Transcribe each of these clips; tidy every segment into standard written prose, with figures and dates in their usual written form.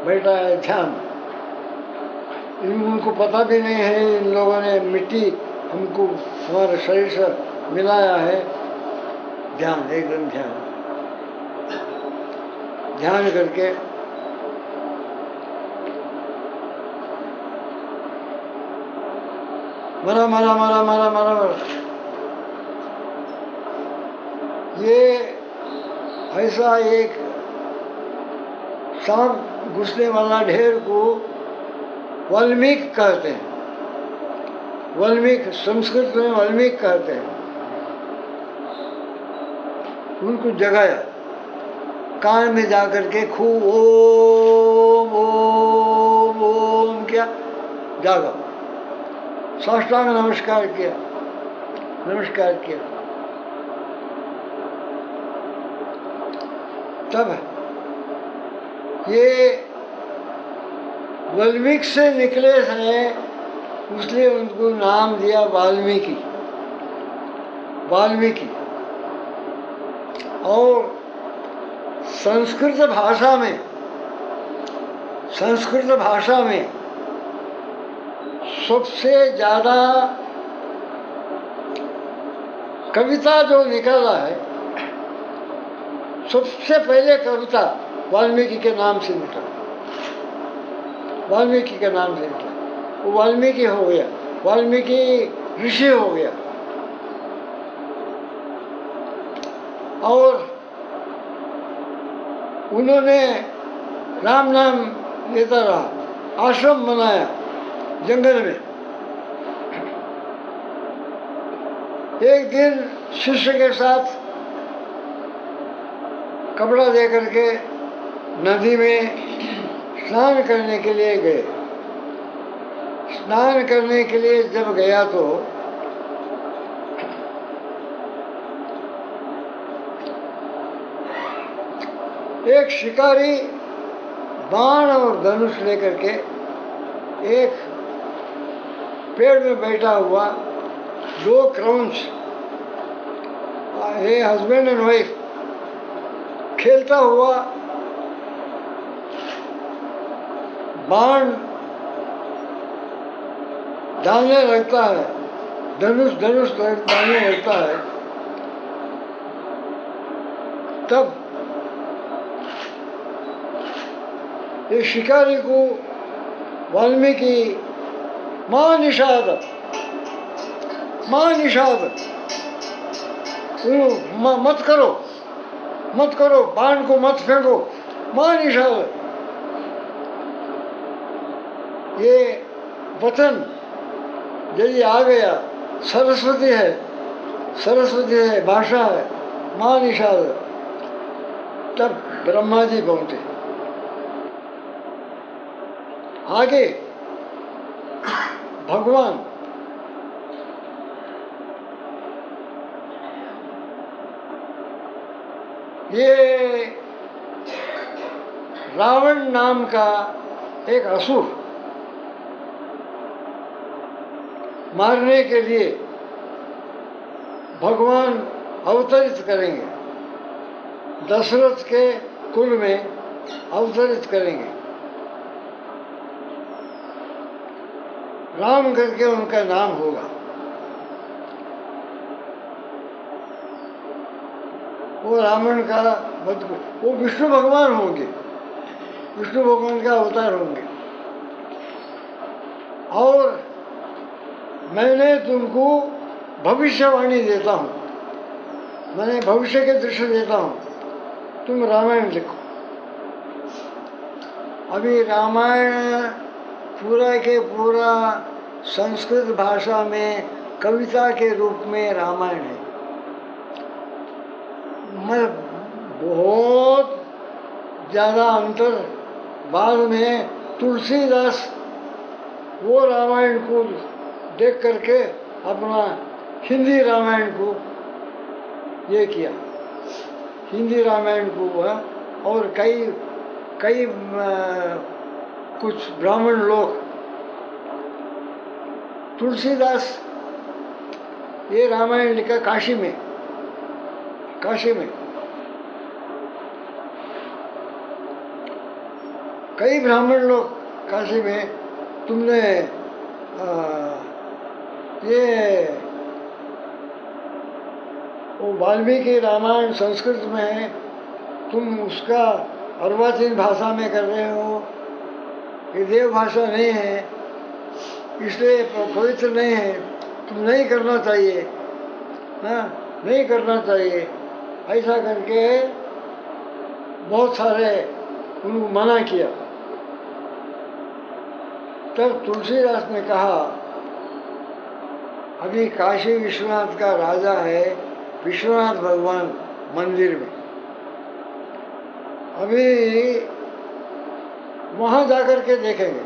बैठा है ध्यान। उनको पता भी नहीं है इन लोगों ने मिट्टी हमको हमारे शरीर से मिलाया है। ध्यान, एकदम ध्यान, ध्यान करके मरा मरा मरा मरा मरा मरा। ये ऐसा एक सांप घुसने वाला ढेर को वाल्मीकि कहते हैं। वाल्मीकि संस्कृत में वाल्मीकि कहते हैं। उनको जगाया, कान में जाकर के खूब ओम ओम ओम किया, जागा, साष्टांग नमस्कार किया, नमस्कार किया। तब ये वाल्मीकि से निकले हैं, इसलिए उनको नाम दिया वाल्मीकि। वाल्मीकि। और संस्कृत भाषा में, संस्कृत भाषा में सबसे ज्यादा कविता जो निकला है, सबसे पहले कविता वाल्मीकि के नाम से निकला। वाल्मीकि के नाम से निकला, वो वाल्मीकि हो गया, वाल्मीकि ऋषि हो गया। और उन्होंने राम नाम लेता रहा, आश्रम बनाया जंगल में। एक दिन शिष्य के साथ कपड़ा दे करके नदी में स्नान करने के लिए गए। स्नान करने के लिए जब गया तो एक शिकारी बाण और धनुष लेकर के एक पेड़ में बैठा हुआ, दो क्रौंच, ये हस्बैंड एंड वाइफ, खेलता हुआ बाण डालने लगता है, धनुष डालने लगता है। तब ये शिकारी को वाल्मीकि मां निषाद, मां निषाद, मत करो, मत करो, बाण को मत फेंको, मां निषाद। ये वचन यदि आ गया, सरस्वती है, सरस्वती है, भाषा है, मां निषाद। तब ब्रह्मा जी पहुंचे। आगे भगवान ये रावण नाम का एक असुर मारने के लिए भगवान अवतरित करेंगे, दशरथ के कुल में अवतरित करेंगे। राम करके उनका नाम होगा। वो रावण का वो विष्णु भगवान होंगे, विष्णु भगवान का अवतार होंगे। और मैंने तुमको भविष्यवाणी देता हूँ, मैंने भविष्य के दृश्य देता हूँ, तुम रामायण लिखो। अभी रामायण पूरा के पूरा संस्कृत भाषा में कविता के रूप में रामायण है। मैं बहुत ज़्यादा अंतर बाद में तुलसीदास वो रामायण को देख करके अपना हिंदी रामायण को ये किया, हिंदी रामायण को हुआ। और कई कई कुछ ब्राह्मण लोग, तुलसीदास ये रामायण लिखा काशी में, काशी में। कई ब्राह्मण लोग काशी में, तुमने ये वो वाल्मीकि रामायण संस्कृत में है, तुम उसका अर्वाचीन भाषा में कर रहे हो, ये देव भाषा नहीं है, इसलिए पवित्र नहीं है, तुम नहीं करना चाहिए, हाँ नहीं करना चाहिए, ऐसा करके बहुत सारे उनको मना किया। तब तुलसीदास ने कहा, अभी काशी विश्वनाथ का राजा है विश्वनाथ भगवान मंदिर में, अभी वहाँ जाकर के देखेंगे।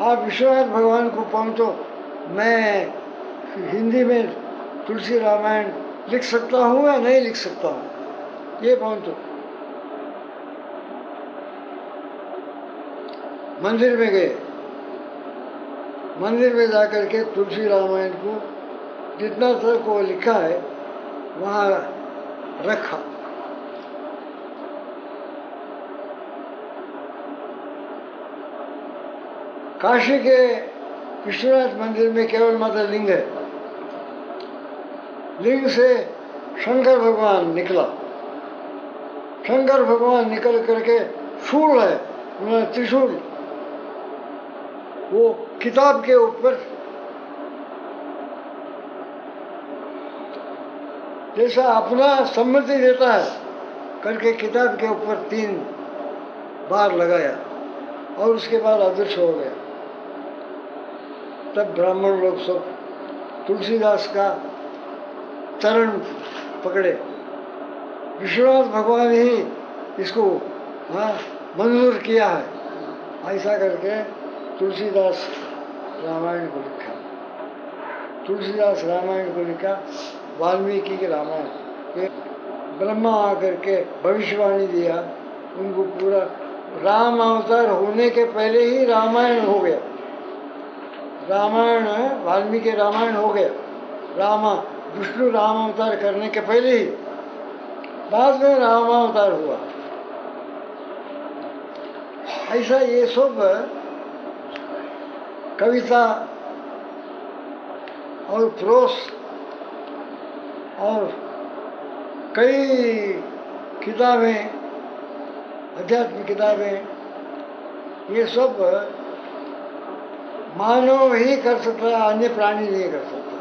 आप विश्वनाथ भगवान को पहुँचो, मैं हिंदी में तुलसी रामायण लिख सकता हूँ या नहीं लिख सकता हूँ, ये पहुँचो। मंदिर में गए, मंदिर में जाकर के तुलसी रामायण को जितना तक वो लिखा है वहाँ रखा। काशी के विश्वनाथ मंदिर में केवल मात्र लिंग है, लिंग से शंकर भगवान निकला, शंकर भगवान निकल करके शूल है, उन्होंने त्रिशूल वो किताब के ऊपर जैसा अपना सम्मति देता है करके किताब के ऊपर 3 बार लगाया और उसके बाद अदृश्य हो गया। तब ब्राह्मण लोग सब तुलसीदास का चरण पकड़े, विश्वनाथ भगवान ही इसको मंजूर किया है, ऐसा करके तुलसीदास रामायण को लिखा। तुलसीदास रामायण को लिखा, वाल्मीकि के रामायण। ये ब्रह्मा आकर के भविष्यवाणी दिया, उनको पूरा राम अवतार होने के पहले ही रामायण हो गया, रामायण वाल्मीकि रामायण हो गया, विष्णु राम अवतार करने के पहले ही, बाद में राम अवतार हुआ। ऐसा ये सब कविता और प्रोस और कई किताबें, अध्यात्म किताबें, ये सब मानव ही कर सकता है, अन्य प्राणी नहीं कर सकता,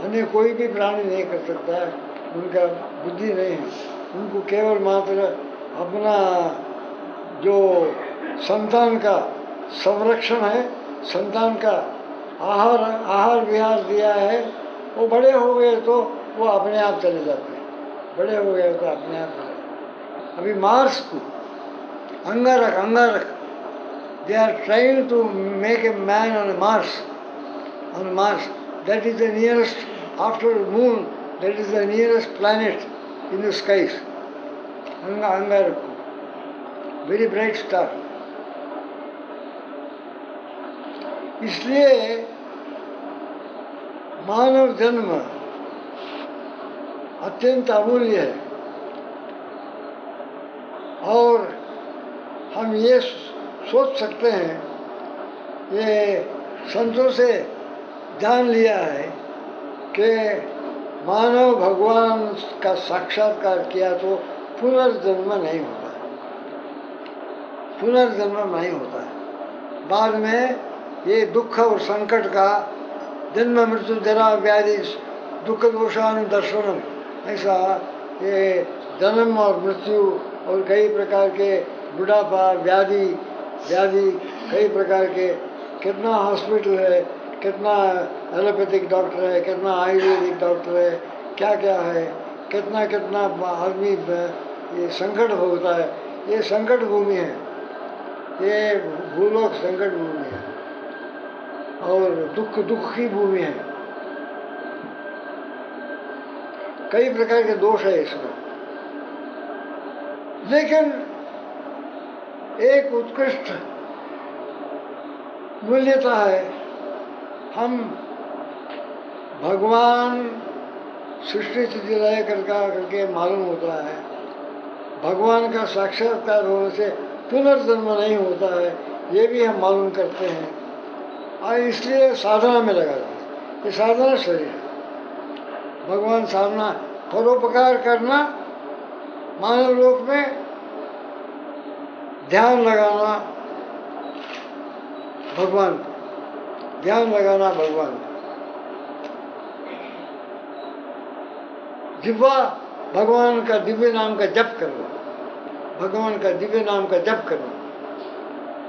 अन्य कोई भी प्राणी नहीं कर सकता है, उनका बुद्धि नहीं है। उनको केवल मात्र अपना जो संतान का संरक्षण है, संतान का आहार विहार दिया है, वो बड़े हो गए तो वो अपने आप चले जाते हैं, बड़े हो गए तो अपने आप चले जाते। अभी मार्स को अंगारक they are trying to make a man on Mars, that is the nearest, after moon, that is the nearest planet in the skies, Angarak, very bright star। इसलिए मानव जन्म अत्यंत अमूल्य है और हम ये सोच सकते हैं, ये संतों से जान लिया है कि मानव भगवान का साक्षात्कार किया तो पुनर्जन्म नहीं होता है, पुनर्जन्म नहीं होता है। बाद में ये दुख और संकट का जन्म मृत्यु जरा व्याधि दुख दोषानुदर्शनम, ऐसा ये जन्म और मृत्यु और कई प्रकार के बुढ़ापा व्याधि कई प्रकार के, कितना हॉस्पिटल है, कितना एलोपैथिक डॉक्टर है, कितना आयुर्वेदिक डॉक्टर है, क्या क्या है, कितना आदमी ये संकट भोगता है। ये संकट भूमि है, ये भूलोक संकट भूमि है और दुख की भूमि है। कई प्रकार के दोष है इसमें, लेकिन एक उत्कृष्ट मूल्यता है, हम भगवान सृष्टि स्थिति लय करके मालूम होता है, भगवान का साक्षात्कार होने से पुनर्जन्म नहीं होता है, ये भी हम मालूम करते हैं। और इसलिए साधना में लगा जाए, ये साधना शरीर है। भगवान साधना, परोपकार करना, मानव लोक में ध्यान लगाना भगवान, ध्यान लगाना भगवान। जिह्वा भगवान का दिव्य नाम का जप करना, भगवान का दिव्य नाम का जप करना।